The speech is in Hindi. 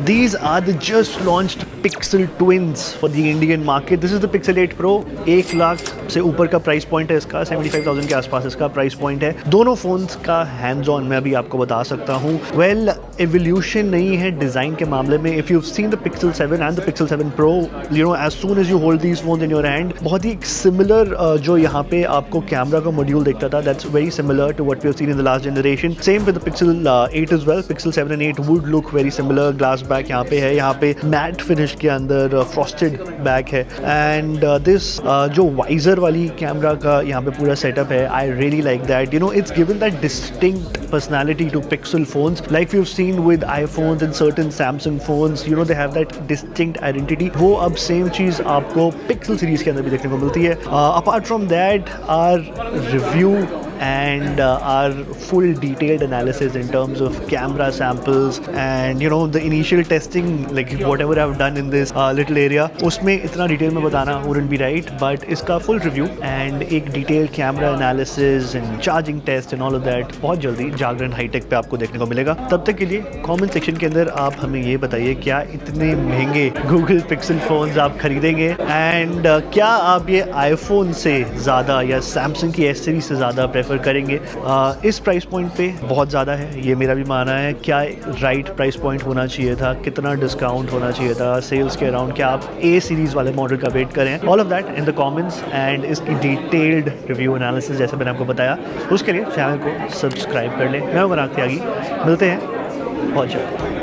These are the just launched Pixel Twins for the Indian market. This is the Pixel 8 Pro. 1 lakh से ऊपर का प्राइस पॉइंट है इसका, 75,000 के आसपास इसका प्राइस पॉइंट है। दोनों फोन्स का हैंड्स ऑन मैं अभी आपको बता सकता हूँ। वेल, एवोल्यूशन नहीं है डिज़ाइन के मामले में। If you seen the Pixel 7 and the Pixel 7 Pro, you know, as soon as you hold these phones in your hand, बहुत ही सिमिलर जो यहाँ पे आपको कैमरा का मॉड्यूल दिखता था, that's very similar to what we have seen in the last generation. Same with the Pixel 8 as well. Pixel 7 and 8 would look very similar. Glass back यहाँ पे है, यहाँ पे मैट फिनिश के अंदर फ्रॉस्टेड बैक है। एंड दिस जो वाइजर वाली कैमरा का यहाँ पे पूरा सेटअप है, I really like that. You know, it's given that distinct personality to Pixel phones like we've seen with iPhones and certain Samsung phones. You know, they have that distinct identity. वो अब सेम चीज़ आपको Pixel सीरीज़ के अंदर भी देखने को मिलती है। Apart from that, our review and our full detailed analysis in terms of camera samples and you know the initial testing, like whatever I've done in this little area, उसमें इतना डिटेल में बताना wouldn't be right, but इसका full review and एक detailed camera analysis and charging test and all of that बहुत जल्दी जागरण हाईटेक पे आपको देखने को मिलेगा। तब तक के लिए कमेंट सेक्शन के अंदर आप हमें ये बताइए, क्या इतने महंगे Google Pixel phones आप खरीदेंगे एंड क्या आप ये iPhone से ज़्यादा या Samsung की S सीरीज से ज़्यादा प्रेफर करेंगे? इस प्राइस पॉइंट पे बहुत ज़्यादा है, ये मेरा भी मानना है। क्या राइट प्राइस पॉइंट होना चाहिए था? कितना डिस्काउंट होना चाहिए था सेल्स के अराउंड? क्या आप ए सीरीज़ वाले मॉडल का वेट करें? All of that in the comments and इसकी डिटेल्ड रिव्यू एनालिसिस जैसे मैंने आपको बताया, उसके लिए चैनल को सब्सक्राइब कर लें। मैं मनाग त्यागी, मिलते हैं बहुत जल्द।